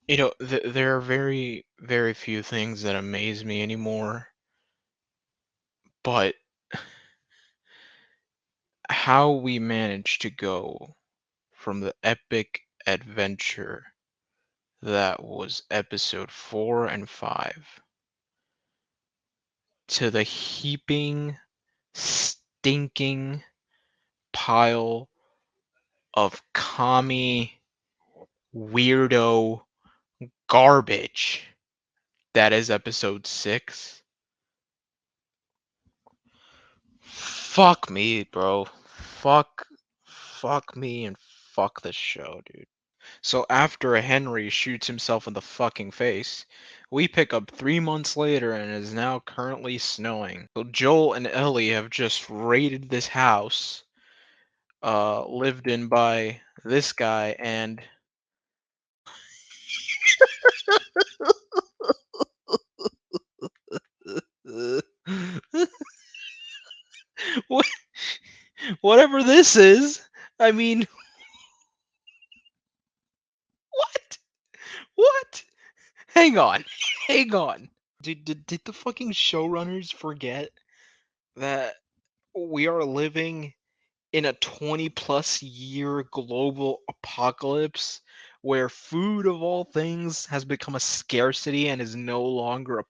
There are very, very few things that amaze me anymore, but how we managed to go from the epic adventure that was episode 4 and 5 to the heaping, stinking pile of commie, weirdo garbage that is episode 6. Fuck me, bro. Fuck me and fuck this show, dude. So after Henry shoots himself in the fucking face, we pick up 3 months later and it is now currently snowing. So Joel and Ellie have just raided this house, lived in by this guy, and what, whatever this is. I mean, what? What? Hang on, hang on. Did the fucking showrunners forget that we are living in a 20 plus year global apocalypse where food of all things has become a scarcity and is no longer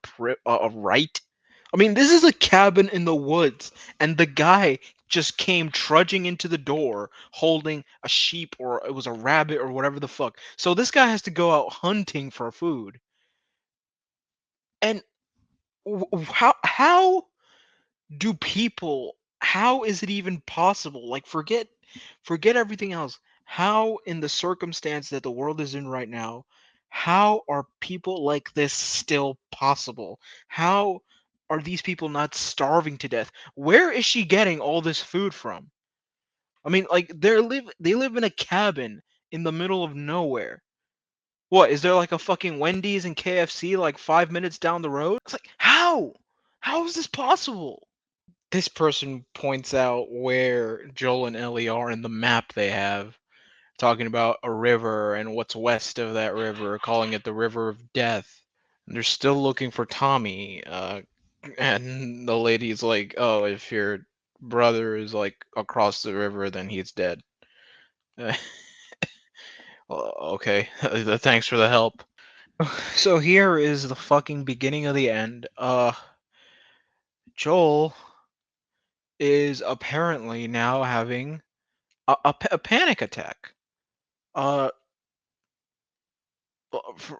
a right? I mean, this is a cabin in the woods, and the guy just came trudging into the door holding a sheep or it was a rabbit or whatever the fuck. So this guy has to go out hunting for food. And how do people, how is it even possible? Like, forget everything else. How, in the circumstance that the world is in right now, how are people like this still possible? How are these people not starving to death? Where is she getting all this food from? I mean, like, they live in a cabin in the middle of nowhere. What, is there like a fucking Wendy's and KFC like 5 minutes down the road? It's like, how is this possible? This person points out where Joel and Ellie are in the map they have, talking about a river and what's west of that river, calling it the River of Death. And they're still looking for Tommy, and the lady's like, "Oh, if your brother is like across the river, then he's dead." Okay, thanks for the help. So here is the fucking beginning of the end. Joel is apparently now having a panic attack. Uh,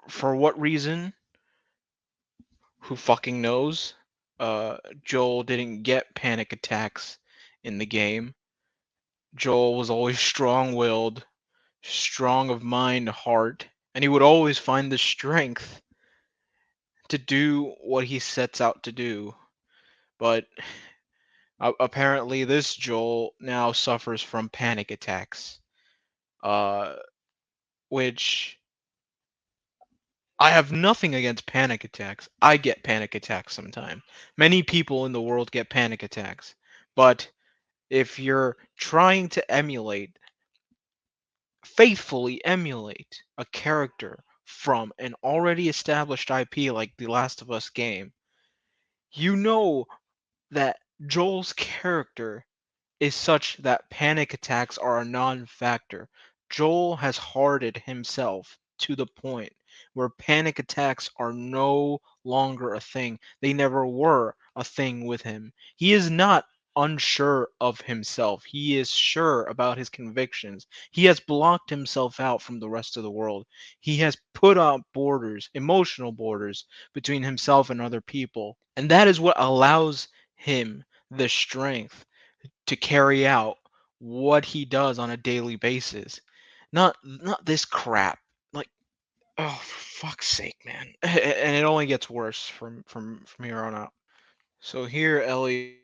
for what reason? Who fucking knows? Joel didn't get panic attacks in the game. Joel was always strong-willed, strong of mind, heart, and he would always find the strength to do what he sets out to do. But apparently, this Joel now suffers from panic attacks, uh, which I have nothing against panic attacks. I get panic attacks sometimes. Many people in the world get panic attacks. But if you're trying to faithfully emulate a character from an already established IP like the Last of Us game, you know that Joel's character is such that panic attacks are a non-factor. Joel has hardened himself to the point where panic attacks are no longer a thing. They never were a thing with him. He is not unsure of himself. He is sure about his convictions. He has blocked himself out from the rest of the world. He has put up borders, emotional borders, between himself and other people. And that is what allows him the strength to carry out what he does on a daily basis. Not this crap. Like, oh, for fuck's sake, man. And it only gets worse from here on out. So here Ellie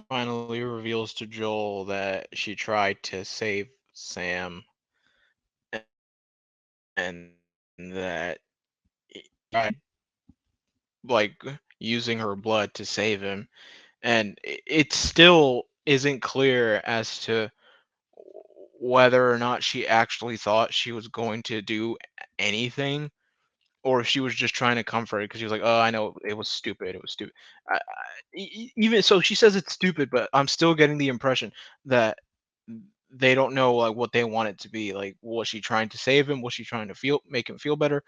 finally reveals to Joel that she tried to save Sam and that tried like using her blood to save him, and it still isn't clear as to whether or not she actually thought she was going to do anything, or if she was just trying to comfort her because she was like, "Oh, I know it was stupid. It was stupid." Even so, she says it's stupid, but I'm still getting the impression that they don't know like what they want it to be. Like, was she trying to save him? Was she trying to make him feel better?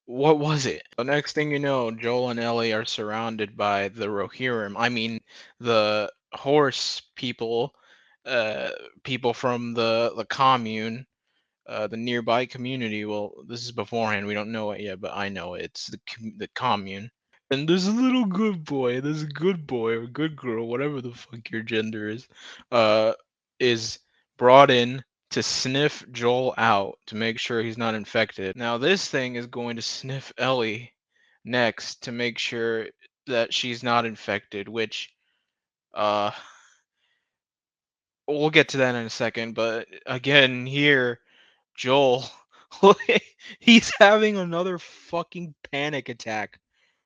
What was it? The next thing you know, Joel and Ellie are surrounded by the Rohirrim. I mean, the horse people, uh, people from the commune, the nearby community. Well, this is beforehand. We don't know it yet, but I know it. It's the commune. And there's a little good boy. There's a good boy or good girl, whatever the fuck your gender uh, is brought in to sniff Joel out to make sure he's not infected. Now this thing is going to sniff Ellie next to make sure that she's not infected, which uh we'll get to that in a second, but again here Joel he's having another fucking panic attack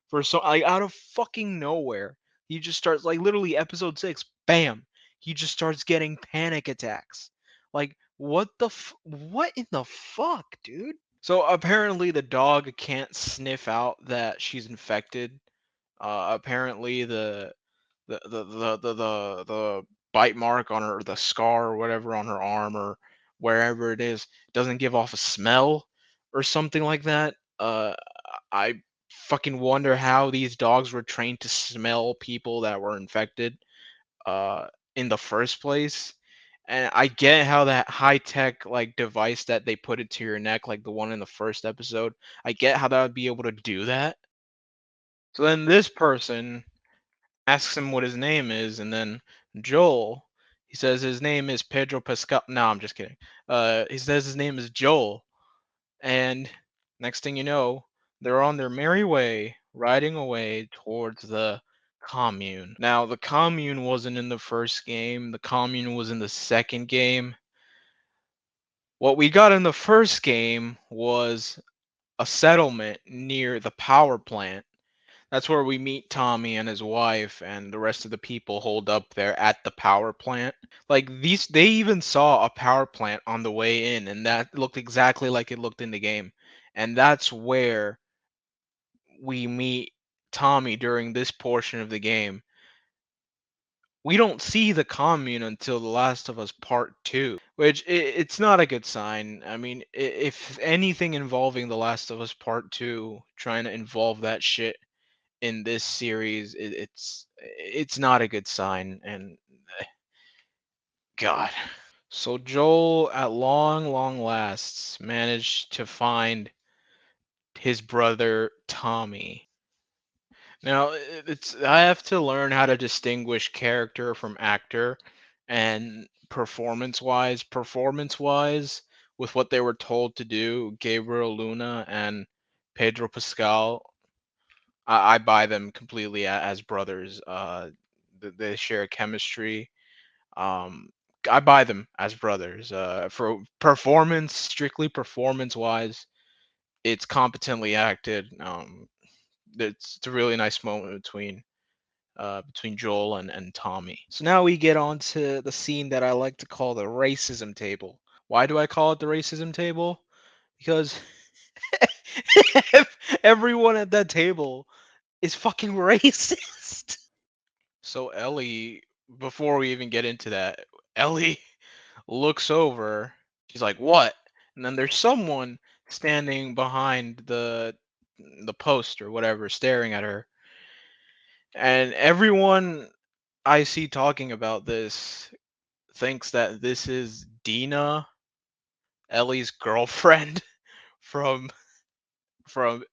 for so like out of fucking nowhere. He just starts like literally episode 6, bam. He just starts getting panic attacks. Like what in the fuck, dude? So apparently the dog can't sniff out that she's infected. Apparently the bite mark on her, the scar or whatever on her arm or wherever it is, doesn't give off a smell or something like that. I fucking wonder how these dogs were trained to smell people that were infected uh, in the first place. And I get how that high tech like device that they put it to your neck, like the one in the first episode, I get how that would be able to do that. So then this person asks him what his name is, and then Joel, he says his name is Pedro Pascal. No, I'm just kidding. He says his name is Joel, and next thing you know, they're on their merry way, riding away towards the commune. Now, the commune wasn't in the first game. The commune was in the second game. What we got in the first game was a settlement near the power plant. That's where we meet Tommy and his wife and the rest of the people holed up there at the power plant. Like they even saw a power plant on the way in, and that looked exactly like it looked in the game. And that's where we meet Tommy during this portion of the game. We don't see the commune until The Last of Us Part 2, which it's not a good sign. I mean, if anything involving The Last of Us Part 2, trying to involve that shit in this series, it's not a good sign. And God. So Joel, at long lasts, managed to find his brother Tommy. Now, it's I have to learn how to distinguish character from actor, and performance-wise, with what they were told to do, Gabriel Luna and Pedro Pascal, I buy them completely as brothers. They share chemistry. Um, I buy them as brothers. For performance, strictly performance-wise, it's competently acted. It's a really nice moment between Joel and Tommy. So now we get on to the scene that I like to call the racism table. Why do I call it the racism table? Because everyone at that table is fucking racist. So Ellie, before we even get into that, Ellie looks over. She's like, "What?" And then there's someone standing behind the post or whatever, staring at her. And everyone I see talking about this thinks that this is Dina, Ellie's girlfriend from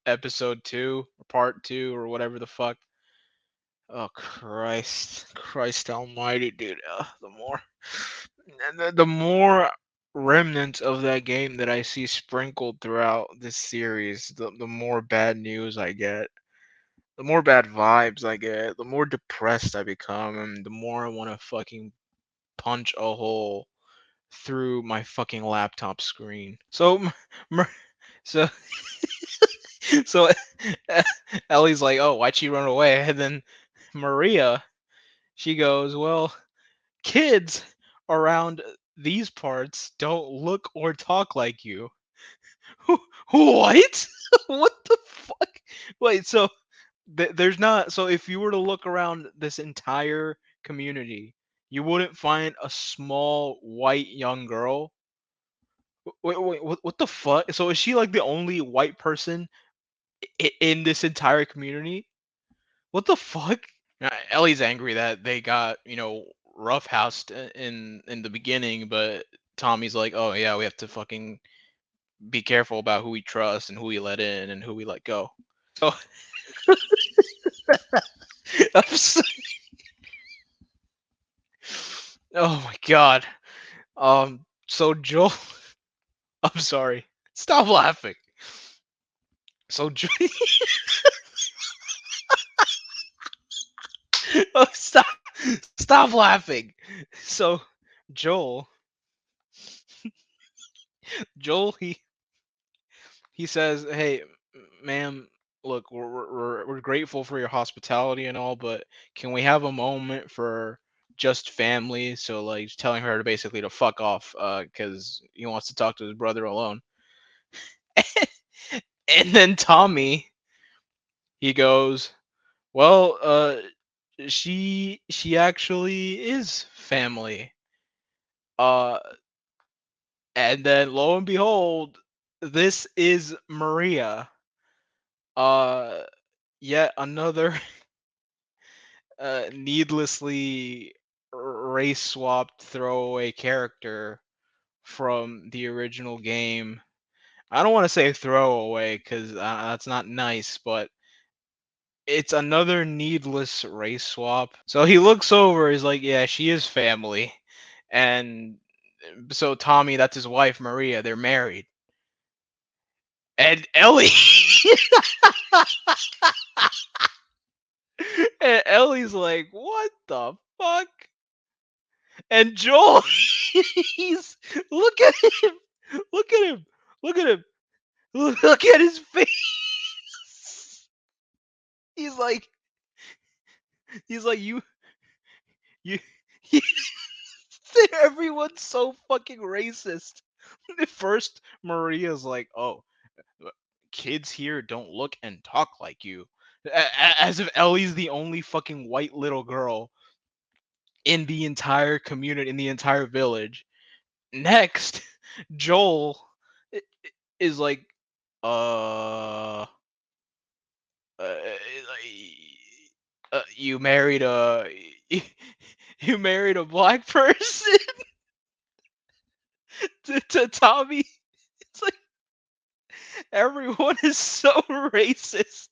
episode 2 or part 2 or whatever the fuck. Oh Christ almighty, dude. The more remnants of that game that I see sprinkled throughout this series, the more bad news I get, the more bad vibes I get, the more depressed I become, and the more I want to fucking punch a hole through my fucking laptop screen. So so Ellie's like, "Oh, why'd she run away?" And then Maria, she goes, "Well, kids around these parts don't look or talk like you." What? What the fuck? Wait, so there's not. So if you were to look around this entire community, you wouldn't find a small white young girl. Wait, what the fuck? So is she like the only white person in this entire community? What the fuck? Ellie's angry that they got, roughhoused in the beginning, but Tommy's like, "Oh yeah, we have to fucking be careful about who we trust and who we let in and who we let go." So I'm so- oh my god. So Joel, I'm sorry. Stop laughing. So oh, stop laughing. So Joel, Joel, he says, "Hey, ma'am, look, we're grateful for your hospitality and all, but can we have a moment for just family?" So like telling her to basically to fuck off, because he wants to talk to his brother alone. And then Tommy, he goes, "Well, she actually is family." Uh, and then lo and behold, this is Maria. Uh, Yet another needlessly race swapped throwaway character from the original game. I don't want to say throwaway because that's not nice, but it's another needless race swap. So he looks over, he's like, "Yeah, she is family." And so Tommy, that's his wife, Maria, they're married. And Ellie, and Ellie's like, "What the fuck?" And Joel, he's look at him, look at him, look at him, look at his face. He's like, you, you, everyone's so fucking racist. First, Maria's like, "Oh, kids here don't look and talk like you," as if Ellie's the only fucking white little girl in the entire community, in the entire village. Next, Joel is like, uh, you married a you married a black person to Tommy. It's like everyone is so racist.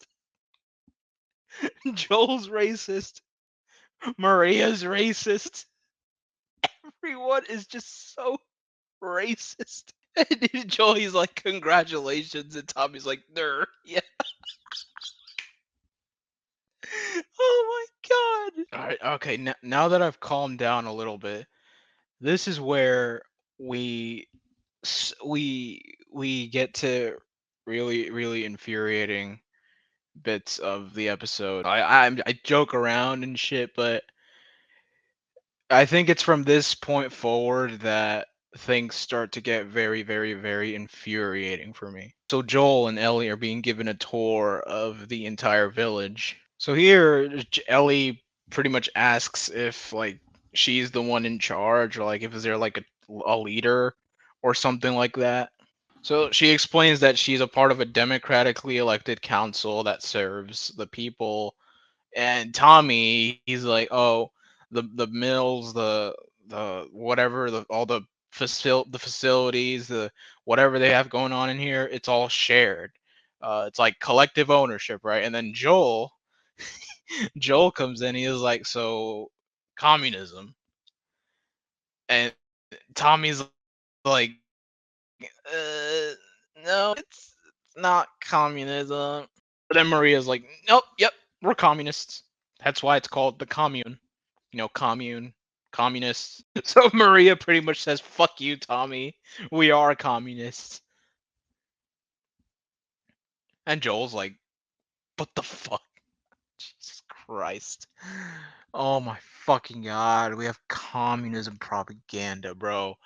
Joel's racist. Maria's racist. Everyone is just so racist. And Joel, he's like, "Congratulations," and Tommy's like, "Ner, yeah." Oh my god. All right, okay. Now that I've calmed down a little bit, this is where we we get to really infuriating bits of the episode. I joke around and shit, but I think it's from this point forward that things start to get very infuriating for me. So Joel and Ellie are being given a tour of the entire village. So here, Ellie pretty much asks if like she's the one in charge, or like if is there like a leader or something like that. So she explains that she's a part of a democratically elected council that serves the people. And Tommy, he's like, "Oh, the mills, the whatever, the all the facilities, the whatever they have going on in here, it's all shared. It's like collective ownership, right?" And then Joel comes in, he is like, "So communism." And Tommy's like, uh, "No, it's not communism." But then Maria's like, "Nope, yep, we're communists. That's why it's called the commune. Commune, communists." So Maria pretty much says, "Fuck you, Tommy. We are communists." And Joel's like, "What the fuck? Jesus Christ. Oh my fucking god. We have communism propaganda, bro."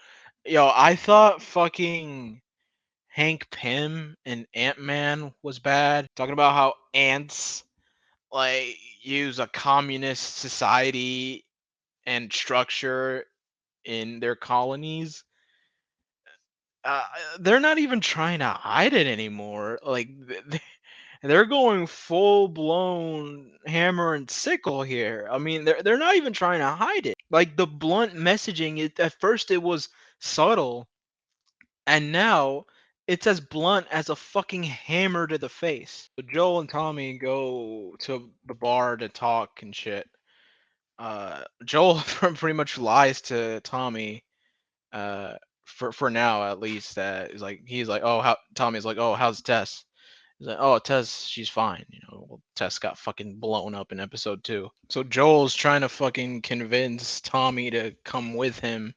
Yo, I thought fucking Hank Pym and Ant-Man was bad. Talking about how ants like use a communist society and structure in their colonies. Uh, they're not even trying to hide it anymore. Like they're going full blown hammer and sickle here. I mean, they're not even trying to hide it. Like the blunt messaging, at first it was subtle, and now it's as blunt as a fucking hammer to the face. So Joel and Tommy go to the bar to talk and shit. Joel pretty much lies to Tommy, uh, for now at least. That is like he's like, oh, how Tommy's like, oh, how's Tess? He's like, oh, Tess, she's fine. Well, Tess got fucking blown up in episode 2. So Joel's trying to fucking convince Tommy to come with him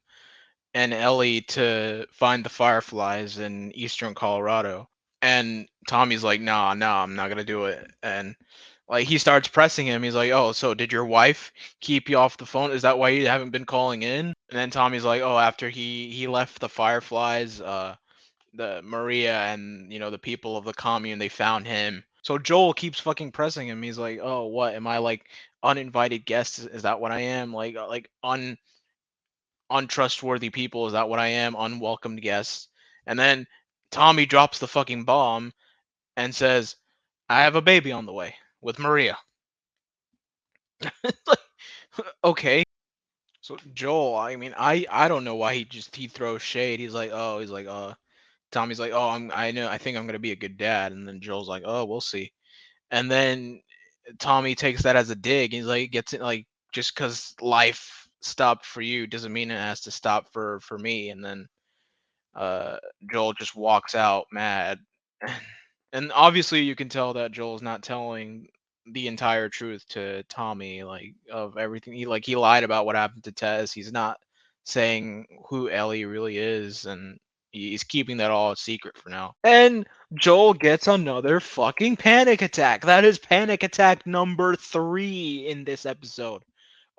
and Ellie to find the fireflies in eastern Colorado. And Tommy's like, nah, I'm not gonna do it. And like he starts pressing him. He's like, oh, so did your wife keep you off the phone? Is that why you haven't been calling in? And then Tommy's like, oh, after he left the fireflies, the Maria and the people of the commune, they found him. So Joel keeps fucking pressing him. He's like, oh, what am I, like uninvited guest? Is that what I am? Like untrustworthy people? Is that what I am? Unwelcomed guests? And then Tommy drops the fucking bomb and says, I have a baby on the way with Maria. Okay. So Joel, I mean, I don't know why he throws shade. Tommy's like, oh, I think I'm gonna be a good dad, and then Joel's like, oh, we'll see. And then Tommy takes that as a dig. He's like, gets it like, just because life stopped for you doesn't mean it has to stop for me. And then uh, Joel just walks out mad. And obviously you can tell that Joel's not telling the entire truth to Tommy, like of everything. He lied about what happened to Tess. He's not saying who Ellie really is, and he's keeping that all a secret for now. And Joel gets another fucking panic attack. That is panic attack number 3 in this episode.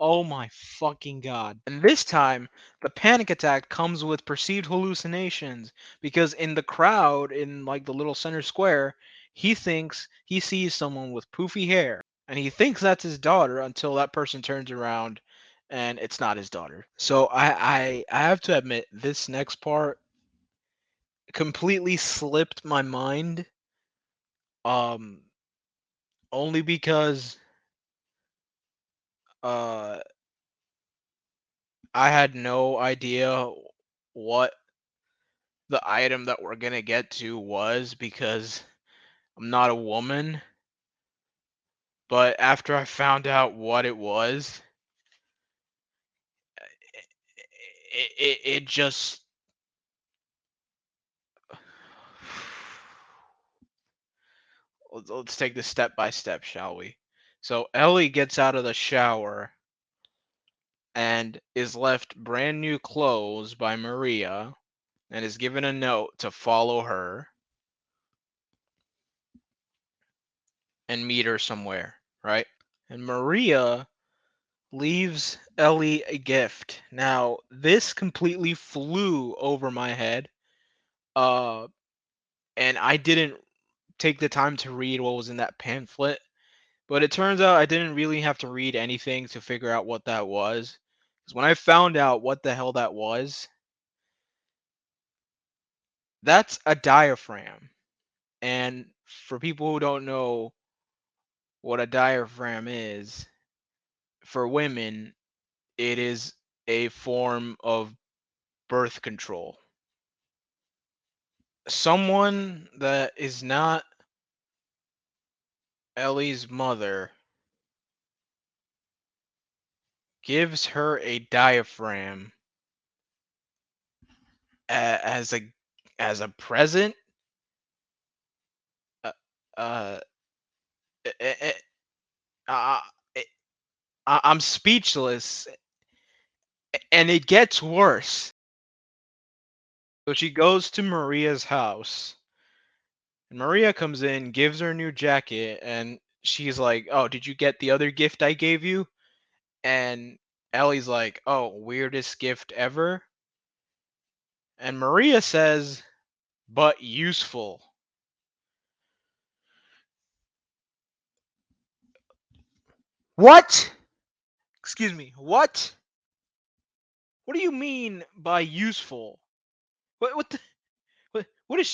Oh my fucking god. And this time, the panic attack comes with perceived hallucinations because in the crowd, in like the little center square, he thinks he sees someone with poofy hair. And he thinks that's his daughter until that person turns around and it's not his daughter. So I have to admit, this next part completely slipped my mind. Um Only because uh I had no idea what the item that we're gonna get to was because I'm not a woman. But after I found out what it was, it just let's take this step by step, shall we? So Ellie gets out of the shower and is left brand new clothes by Maria and is given a note to follow her and meet her somewhere, right? And Maria leaves Ellie a gift. Now, this completely flew over my head. Uh, and I didn't take the time to read what was in that pamphlet. But it turns out I didn't really have to read anything to figure out what that was. Because when I found out what the hell that was, that's a diaphragm. And for people who don't know what a diaphragm is, for women, it is a form of birth control. Someone that is not Ellie's mother gives her a diaphragm as a present. Uh, uh, eh, eh, eh, uh, eh, I'm speechless, and it gets worse. So she goes to Maria's house, and Maria comes in, gives her a new jacket, and she's like, "Oh, did you get the other gift I gave you?" And Ellie's like, "Oh, weirdest gift ever." And Maria says, but useful. What? Excuse me. What? What do you mean by useful? What the, what is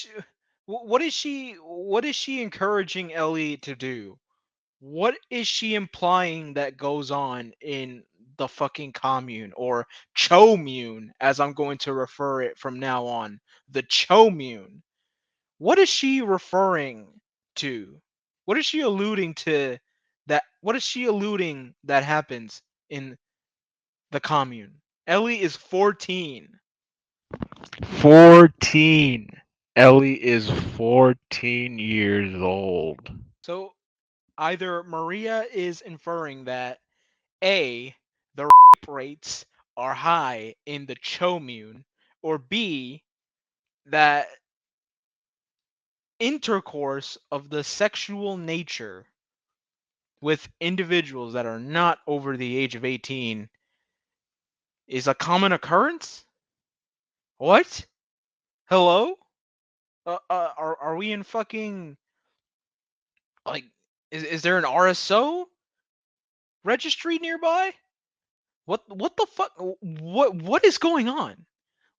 she, what is she encouraging Ellie to do? What is she implying that goes on in the fucking commune, or Chomune, as I'm going to refer it from now on? The Chomune. What is she referring to? What is she alluding to that what is she alluding that happens in the commune? Ellie is 14. 14. Ellie is 14 years old. So either Maria is inferring that A, the rape rates are high in the Chomune, or B, that intercourse of the sexual nature with individuals that are not over the age of 18 is a common occurrence? What? Hello? Are we in fucking, like, is there an RSO registry nearby? What the fuck? What is going on?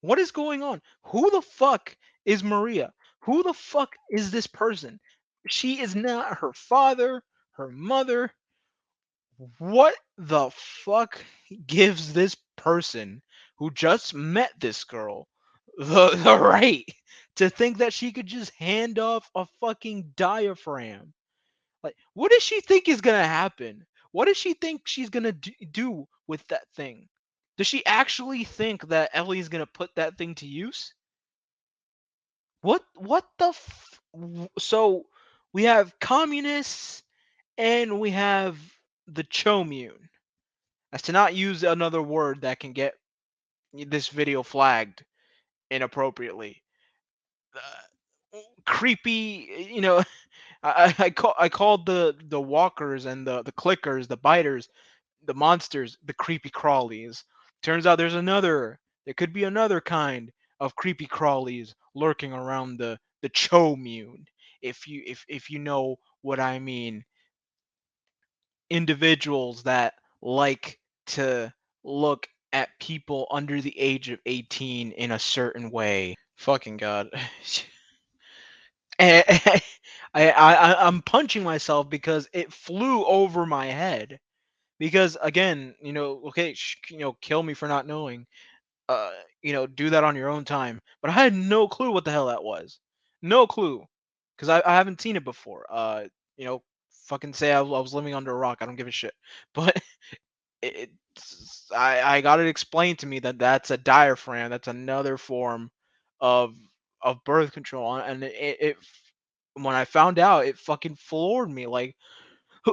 What is going on? Who the fuck is Maria? Who the fuck is this person? She is not her father, her mother. What the fuck gives this person who just met this girl the right to think that she could just hand off a fucking diaphragm? Like, what does she think is gonna happen? What does she think she's gonna do with that thing? Does she actually think that Ellie's gonna put that thing to use? What the so we have communists and we have the Chomune. As to not use another word that can get this video flagged inappropriately. Creepy, I called the walkers and the clickers, the biters, the monsters, the creepy crawlies. Turns out there could be another kind of creepy crawlies lurking around the Chomune. If you know what I mean, individuals that like to look at people under the age of 18 in a certain way. Fucking god. I, I'm punching myself because it flew over my head. Because again, okay, kill me for not knowing. Uh, do that on your own time. But I had no clue what the hell that was. No clue, because I haven't seen it before. You know, fucking say I was living under a rock. I don't give a shit. But I got it explained to me that that's a diaphragm. That's another form of birth control, and when I found out, it fucking floored me. Like,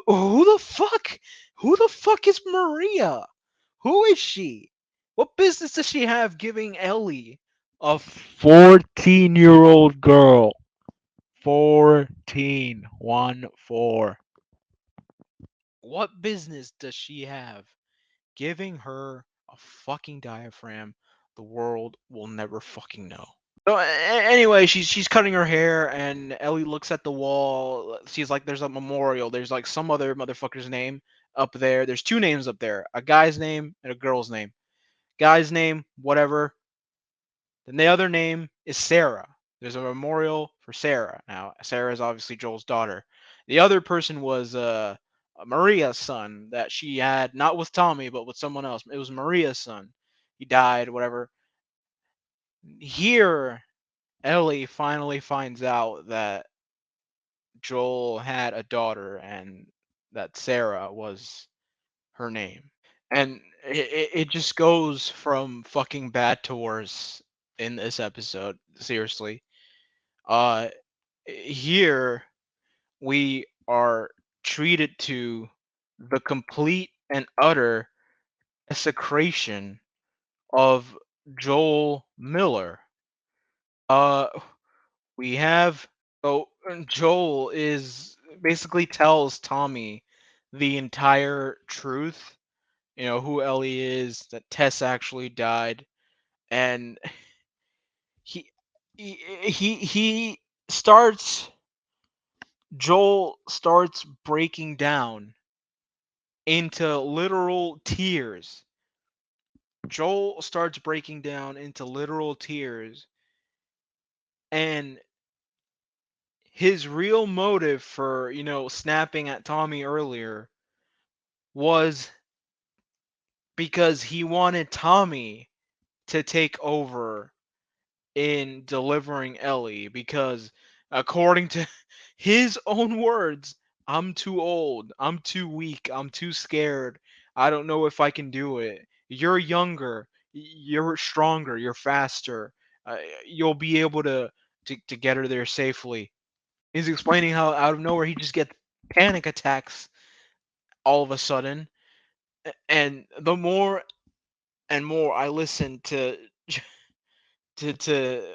who the fuck? Who the fuck is Maria? Who is she? What business does she have giving Ellie a 14-year-old girl. 14. 1 4. what business does she have giving her a fucking diaphragm the world will never fucking know? So anyway, she's cutting her hair, and Ellie looks at the wall. She's like, "There's a memorial. There's like some other motherfucker's name up there. There's two names up there: a guy's name and a girl's name. Guy's name, whatever. Then the other name is Sarah. There's a memorial for Sarah. Now, Sarah is obviously Joel's daughter. The other person was Maria's son that she had, not with Tommy, but with someone else. It was Maria's son. He died, whatever. Here, Ellie finally finds out that Joel had a daughter and that Sarah was her name. And it just goes from fucking bad to worse in this episode. Seriously. Uh, Here we are treated to the complete and utter desecration of Joel Miller. Uh, we have Joel is basically tells Tommy the entire truth. Who Ellie is, that Tess actually died, and he he starts Joel starts breaking down into literal tears. Joel starts breaking down into literal tears, and his real motive for, snapping at Tommy earlier was because he wanted Tommy to take over in delivering Ellie, because according to his own words, I'm too old, I'm too weak, I'm too scared. I don't know if I can do it. You're younger, you're stronger, you're faster. Uh, you'll be able to get her there safely. He's explaining how out of nowhere he just gets panic attacks all of a sudden, and the more and more I listen to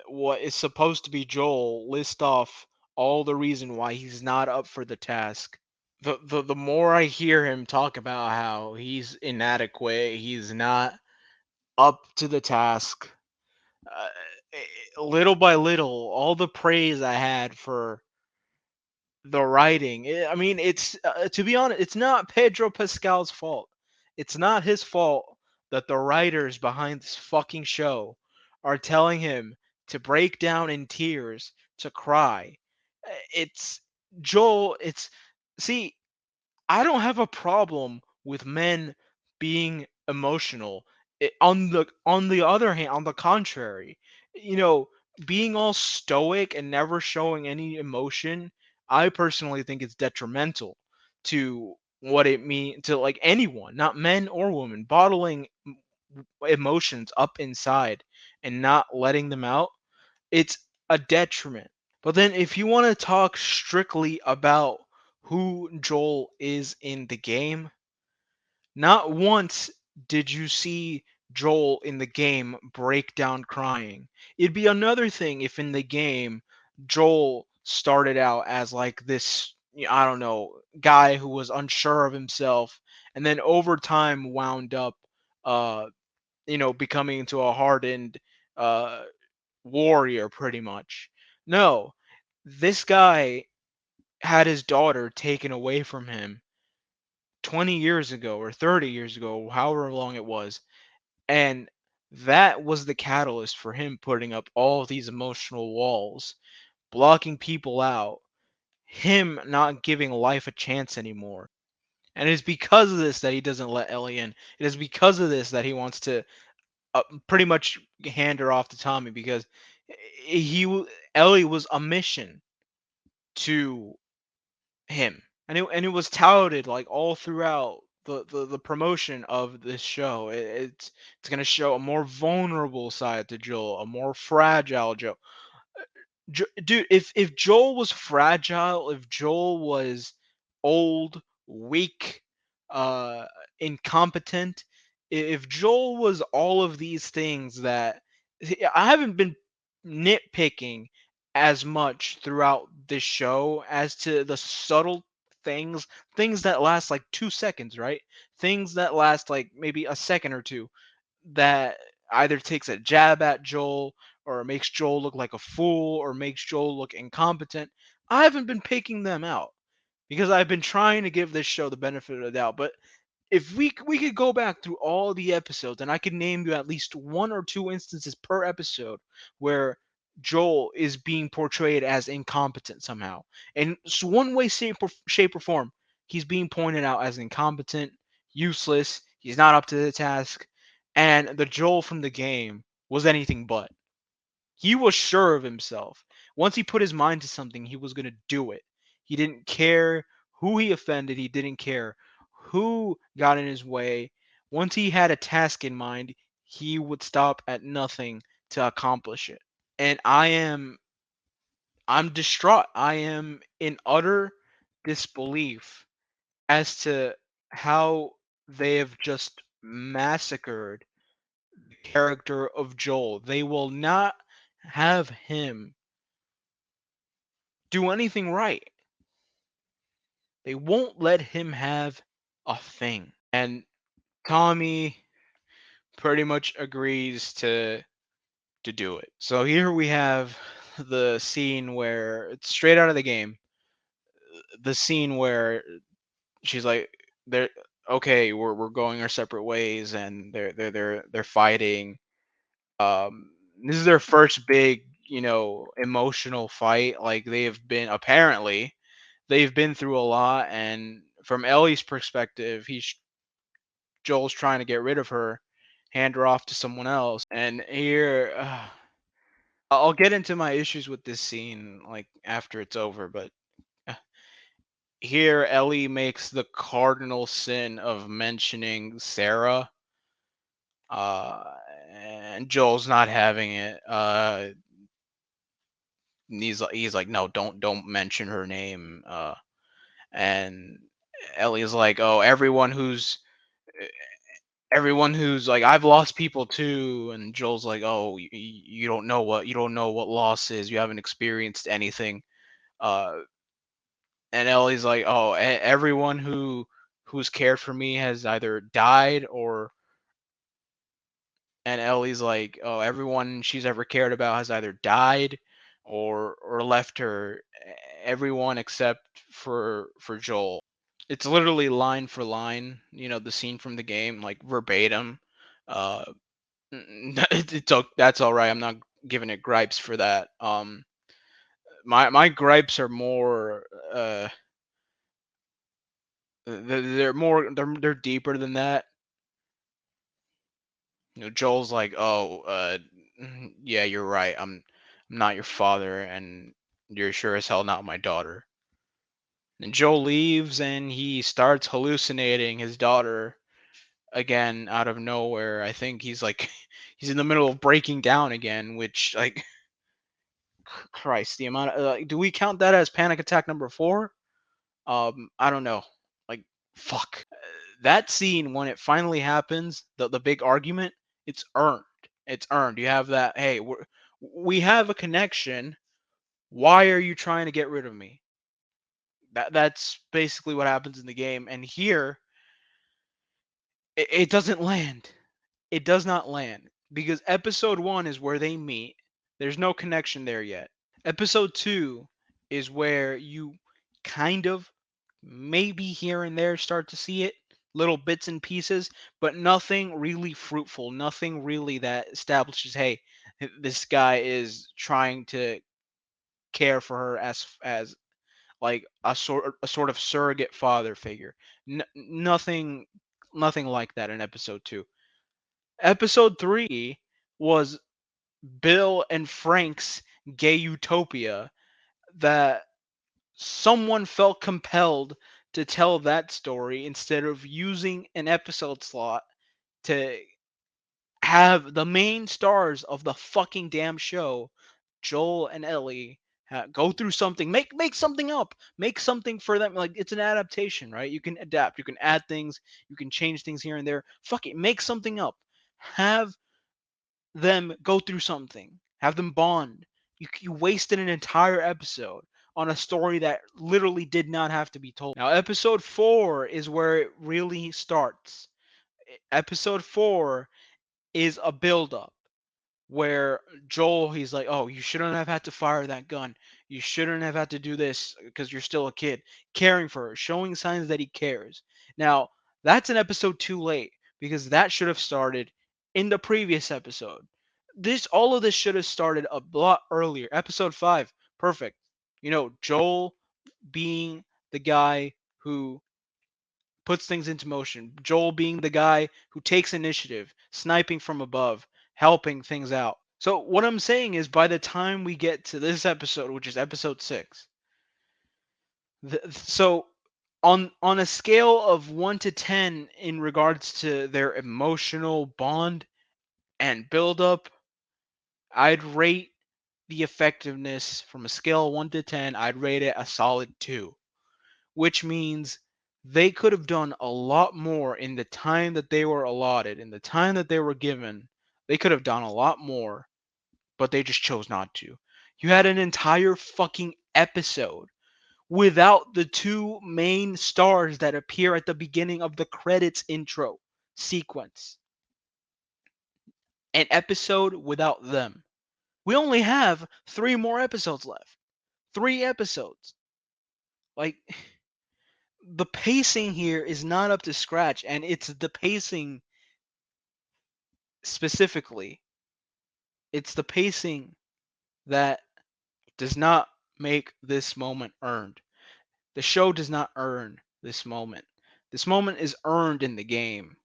what is supposed to be Joel list off all the reason why he's not up for the task. The more I hear him talk about how he's inadequate, he's not up to the task. Uh, little by little, all the praise I had for the writing. I mean, it's to be honest, it's not Pedro Pascal's fault. It's not his fault that the writers behind this fucking show are telling him to break down in tears, to cry. It's Joel. It's see, I don't have a problem with men being emotional. On the other hand, on the contrary, you know, being all stoic and never showing any emotion, I personally think it's detrimental to what it means to like anyone, not men or women, bottling emotions up inside and not letting them out. It's a detriment. But then if you want to talk strictly about who Joel is in the game, not once did you see Joel in the game break down crying. It'd be another thing if in the game Joel started out as like this, I don't know, guy who was unsure of himself, and then over time wound up uh becoming into a hardened uh warrior pretty much. No, this guy had his daughter taken away from him 20 years ago or 30 years ago, however long it was. And that was the catalyst for him putting up all of these emotional walls, blocking people out, him not giving life a chance anymore. And it is because of this that he doesn't let Ellie in. It is because of this that he wants to pretty much hand her off to Tommy, because Ellie was a mission to him, and it was touted like all throughout the promotion of this show. It's gonna show a more vulnerable side to Joel, a more fragile Joel. Dude, if Joel was fragile, if Joel was old, weak, uh, incompetent, if Joel was all of these things that I haven't been nitpicking as much throughout this show as to the subtle things that last like 2 seconds, right? Things that last like maybe a second or two, that either takes a jab at Joel or makes Joel look like a fool or makes Joel look incompetent. I haven't been picking them out because I've been trying to give this show the benefit of the doubt. But if we could go back through all the episodes, and I could name you at least one or two instances per episode where Joel is being portrayed as incompetent somehow, in one way, shape, or form, he's being pointed out as incompetent, useless. He's not up to the task, and the Joel from the game was anything but. He was sure of himself. Once he put his mind to something, he was going to do it. He didn't care who he offended, he didn't care who got in his way. Once he had a task in mind, he would stop at nothing to accomplish it. And I'm distraught. I am in utter disbelief as to how they have just massacred the character of Joel. They will not have him do anything right. They won't let him have a thing. And Tommy pretty much agrees to to do it. So here we have the scene where it's straight out of the game. The scene where she's like, "They're okay. We're going our separate ways," and they're fighting. This is their first big, emotional fight. Like they've been through a lot, and from Ellie's perspective, Joel's trying to get rid of her, hand her off to someone else, and here. I'll get into my issues with this scene like after it's over, but uh, here Ellie makes the cardinal sin of mentioning Sarah, and Joel's not having it. And he's like, no, don't mention her name. And Ellie's like, oh, everyone who's like, I've lost people too. And Joel's like, oh, you don't know what loss is. You haven't experienced anything. Uh, and Ellie's like, "Oh, everyone who's cared for me has either died or." And Ellie's like, "Oh, everyone she's ever cared about has either died or left her. Everyone except for Joel." It's literally line for line, the scene from the game, like verbatim. Uh, that's all right. I'm not giving it gripes for that. My gripes are more they're deeper than that. Joel's like, "Oh, yeah, you're right. I'm not your father, and you're sure as hell not my daughter." And Joel leaves, and he starts hallucinating his daughter again out of nowhere. I think he's like, he's in the middle of breaking down again, which like, Christ, the amount of do we count that as panic attack number 4? I don't know. Like, fuck. That scene when it finally happens, the big argument, it's earned. It's earned. You have that. Hey, we have a connection. Why are you trying to get rid of me? That's basically what happens in the game. And here, it doesn't land. It does not land because episode 1 is where they meet. There's no connection there yet. Episode 2 is where you kind of maybe here and there start to see it, little bits and pieces, but nothing really fruitful, nothing really that establishes, hey, this guy is trying to care for her as like a sort of surrogate father figure. Nothing like that in episode 2. Episode 3 was Bill and Frank's gay utopia that someone felt compelled to tell that story instead of using an episode slot to have the main stars of the fucking damn show, Joel and Ellie, go through something, make something up, make something for them. Like it's an adaptation, right? You can adapt, you can add things, you can change things here and there. Fuck it, make something up. Have them go through something, have them bond. You wasted an entire episode on a story that literally did not have to be told. Now, episode 4 is where it really starts. Episode 4 is a build up where Joel, he's like, "Oh, you shouldn't have had to fire that gun. You shouldn't have had to do this because you're still a kid." Caring for her, showing signs that he cares. Now, that's an episode too late because that should have started in the previous episode. All of this should have started a lot earlier. Episode 5, perfect. Joel being the guy who puts things into motion. Joel being the guy who takes initiative, sniping from above, helping things out. So what I'm saying is by the time we get to this episode, which is episode 6, so on a scale of 1 to 10 in regards to their emotional bond and build up, I'd rate the effectiveness from a scale of 1 to 10, I'd rate it a solid 2, which means they could have done a lot more in the time that they were allotted, in the time that they were given. They could have done a lot more, but they just chose not to. You had an entire fucking episode without the two main stars that appear at the beginning of the credits intro sequence. An episode without them. We only have 3 more episodes left. 3 episodes. Like the pacing here is not up to scratch, and it's the pacing specifically. It's the pacing that does not make this moment earned. The show does not earn this moment. This moment is earned in the game.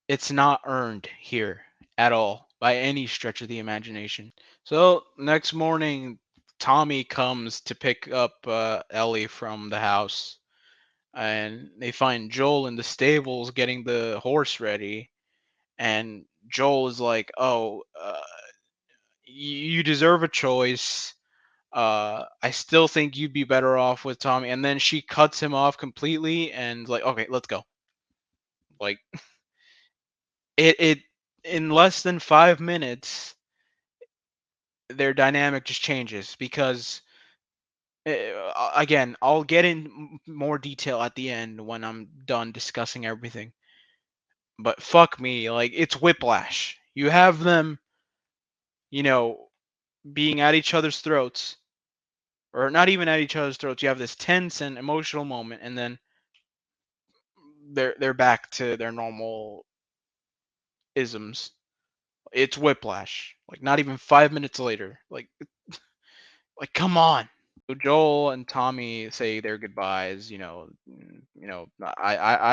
It's not earned here at all by any stretch of the imagination. So next morning, Tommy comes to pick up Ellie from the house, and they find Joel in the stables getting the horse ready. And Joel is like, "Oh, you deserve a choice. I still think you'd be better off with Tommy." And then she cuts him off completely and like, "Okay, let's go." Like it in less than 5 minutes, their dynamic just changes because again, I'll get in more detail at the end when I'm done discussing everything. But fuck me, like it's whiplash. You have them, you know, being at each other's throats, or not even at each other's throats. You have this tense and emotional moment, and then they're back to their normal isms. It's whiplash. Like not even 5 minutes later. Like come on. So Joel and Tommy say their goodbyes. I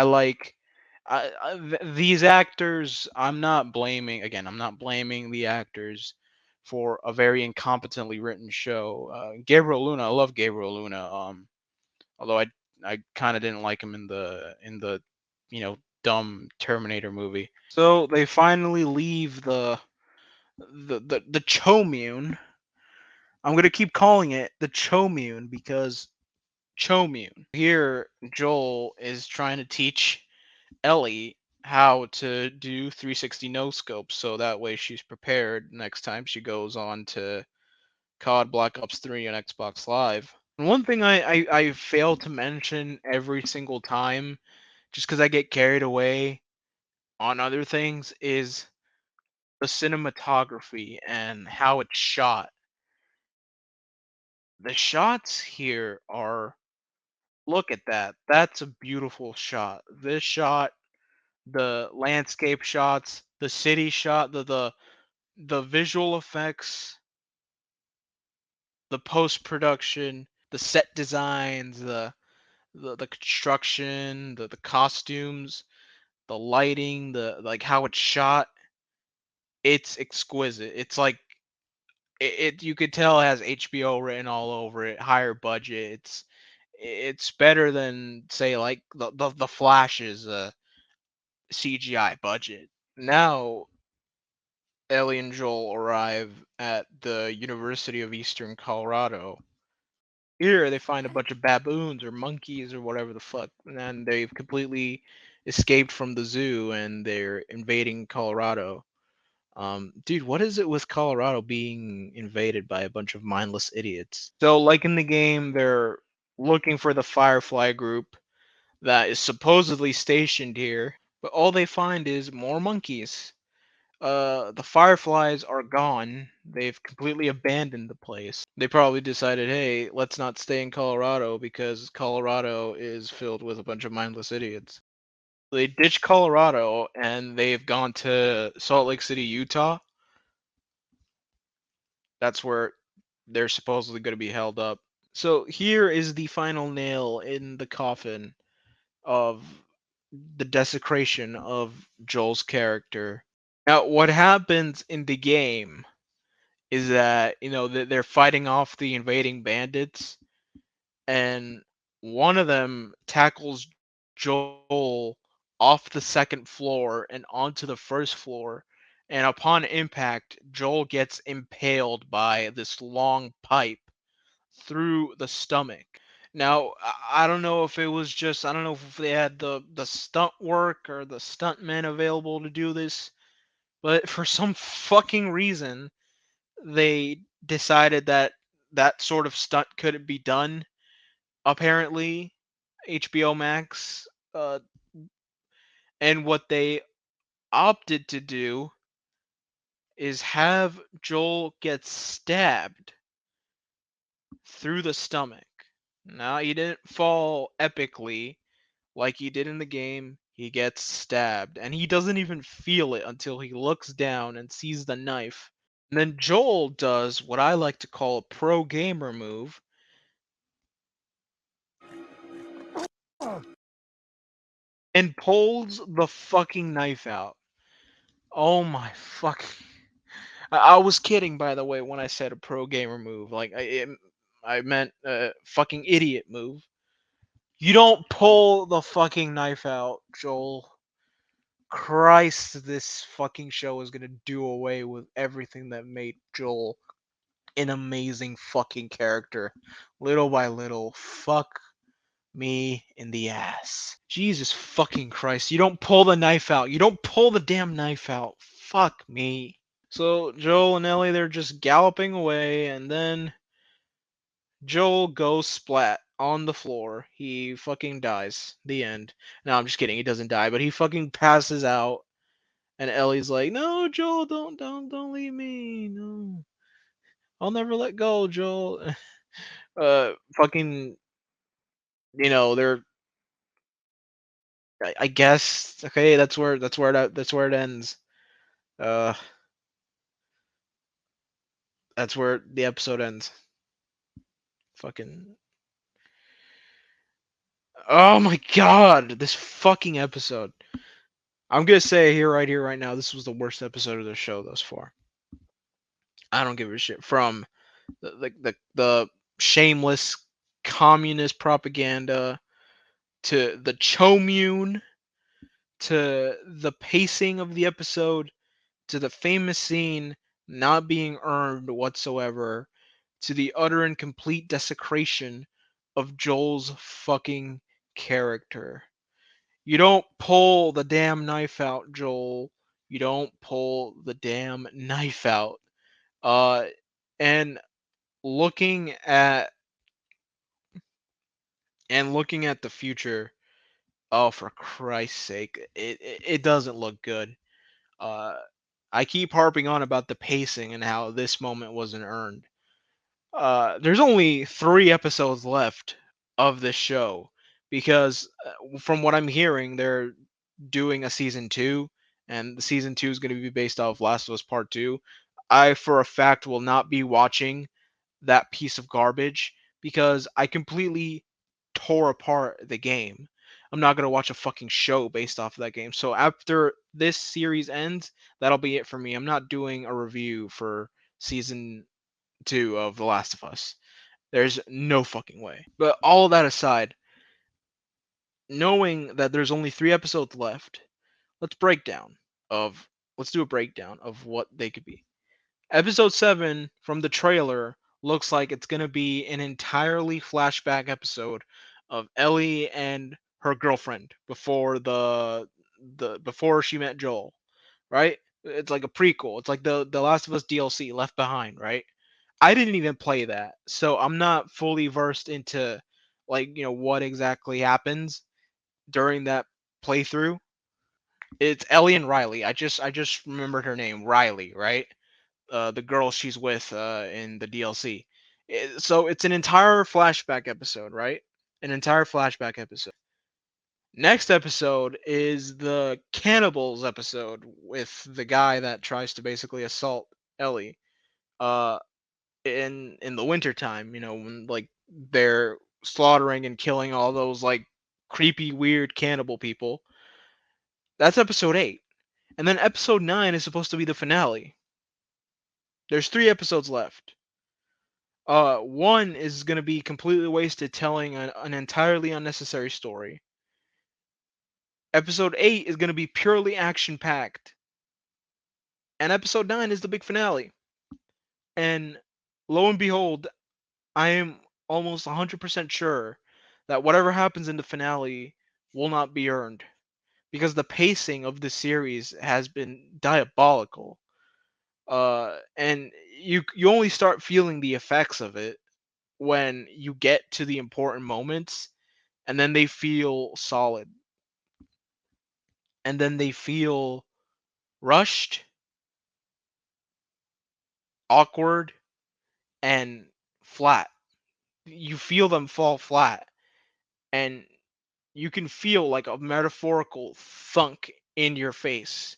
like these actors. I'm not blaming again. I'm not blaming the actors for a very incompetently written show. Gabriel Luna, I love Gabriel Luna. Although I kind of didn't like him in the dumb Terminator movie. So they finally leave the Chomune. I'm gonna keep calling it the Chomune because Chomune. Here, Joel is trying to teach Ellie how to do 360 no scopes so that way she's prepared next time she goes on to COD Black Ops 3 on Xbox Live. And one thing I fail to mention every single time, just because I get carried away on other things, is the cinematography and how it's shot. The shots here are, look at that. That's a beautiful shot. This shot, the landscape shots, the city shot, the visual effects, the post production, the set designs, the construction, the costumes, the lighting, the like how it's shot. It's exquisite. It's like it you could tell it has HBO written all over it, higher budget. It's better than say like the Flash's CGI budget. Now Ellie and Joel arrive at the University of Eastern Colorado. Here they find a bunch of baboons or monkeys or whatever the fuck, and then they've completely escaped from the zoo and they're invading Colorado. Dude, what is it with Colorado being invaded by a bunch of mindless idiots? So, like in the game, they're looking for the Firefly group that is supposedly stationed here, but all they find is more monkeys. The Fireflies are gone. They've completely abandoned the place. They probably decided, hey, let's not stay in Colorado because Colorado is filled with a bunch of mindless idiots. They ditched Colorado and they've gone to Salt Lake City, Utah. That's where they're supposedly going to be held up. So here is the final nail in the coffin of the desecration of Joel's character. Now, what happens in the game is that they're fighting off the invading bandits, and one of them tackles Joel off the second floor and onto the first floor, and upon impact Joel gets impaled by this long pipe through the stomach. Now I don't know if it was just, I don't know if they had the stunt work or the stuntmen available to do this, but for some fucking reason they decided that that sort of stunt couldn't be done. Apparently, HBO Max, uh, and what they opted to do is have Joel get stabbed through the stomach. Now, he didn't fall epically like he did in the game. He gets stabbed, and he doesn't even feel it until he looks down and sees the knife. And then Joel does what I like to call a pro gamer move and pulls the fucking knife out. Oh my fuck. I was kidding, by the way, when I said a pro gamer move. I meant a fucking idiot move. You don't pull the fucking knife out, Joel. Christ, this fucking show is gonna do away with everything that made Joel an amazing fucking character. Little by little. Fuck me in the ass. Jesus fucking Christ. You don't pull the knife out. You don't pull the damn knife out. Fuck me. So Joel and Ellie, they're just galloping away, and then Joel goes splat on the floor. He fucking dies. The end. No, I'm just kidding. He doesn't die, but he fucking passes out. And Ellie's like, "No, Joel, don't leave me. No, I'll never let go, Joel." Fucking, they're. I guess okay. That's where it ends. Uh, that's where the episode ends. Fucking. Oh my god, this fucking episode. I'm gonna say right here, right now, this was the worst episode of the show thus far. I don't give a shit. From the shameless communist propaganda to the Chomune to the pacing of the episode to the famous scene not being earned whatsoever to the utter and complete desecration of Joel's fucking character. You don't pull the damn knife out, Joel. You don't pull the damn knife out. Uh, and looking at looking at the future, oh for Christ's sake, it doesn't look good. Uh, I keep harping on about the pacing and how this moment wasn't earned. There's only 3 episodes left of this show because, from what I'm hearing, they're doing a season 2, and the season 2 is going to be based off Last of Us Part 2. I, for a fact, will not be watching that piece of garbage because I completely tore apart the game. I'm not going to watch a fucking show based off of that game. So after this series ends, that'll be it for me. I'm not doing a review for season 2 of The Last of Us. There's no fucking way. But all of that aside, knowing that there's only 3 episodes left, let's break down of let's do a breakdown of what they could be. Episode 7 from the trailer looks like it's going to be an entirely flashback episode of Ellie and her girlfriend before the before she met Joel, right? It's like a prequel. It's like the Last of Us DLC Left Behind, right? I didn't even play that, so I'm not fully versed into what exactly happens during that playthrough. It's Ellie and Riley. I just remembered her name, Riley, right? The girl she's with in the DLC. So it's an entire flashback episode, right? An entire flashback episode. Next episode is the cannibals episode with the guy that tries to basically assault Ellie. Uh, in the wintertime, when they're slaughtering and killing all those creepy, weird cannibal people. That's episode 8. And then episode 9 is supposed to be the finale. There's 3 episodes left. One is going to be completely wasted telling an entirely unnecessary story. Episode 8 is going to be purely action packed. And episode 9 is the big finale. And lo and behold, I am almost 100% sure that whatever happens in the finale will not be earned because the pacing of the series has been diabolical. And you only start feeling the effects of it when you get to the important moments, and then they feel solid, and then they feel rushed, awkward and flat. You feel them fall flat, and you can feel like a metaphorical thunk in your face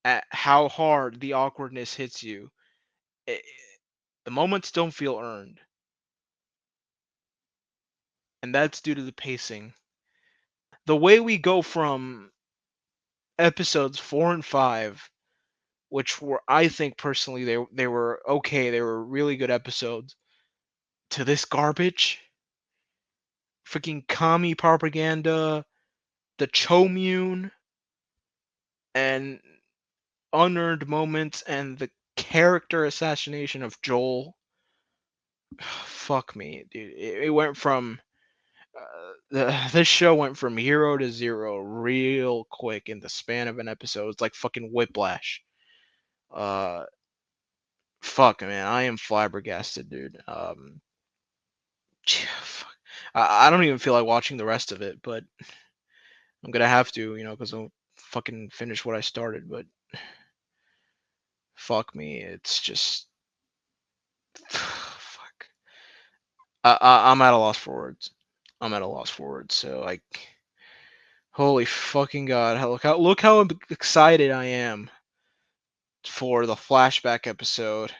at how hard the awkwardness hits you. It, the moments don't feel earned, and that's due to the pacing. The way we go from episodes 4 and 5, which were, I think personally, they were okay, they were really good episodes, to this garbage, freaking commie propaganda, the Chomune, and unearned moments, and the character assassination of Joel. Fuck me, dude. It went from this show went from hero to zero real quick in the span of an episode. It's like fucking Whiplash. Uh, fuck, man, I am flabbergasted, dude. Fuck. I don't even feel like watching the rest of it, but I'm gonna have to, because I'll fucking finish what I started. But fuck me, it's just fuck. I'm at a loss for words. I'm at a loss for words. So like, holy fucking god! Look how excited I am for the flashback episode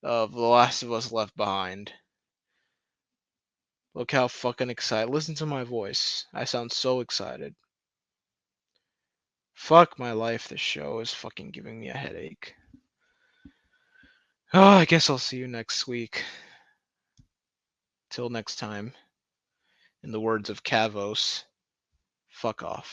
of The Last of Us Left Behind. Look how fucking excited. Listen to my voice. I sound so excited. Fuck my life, this show is fucking giving me a headache. Oh, I guess I'll see you next week. Till next time. In the words of Kavos, fuck off.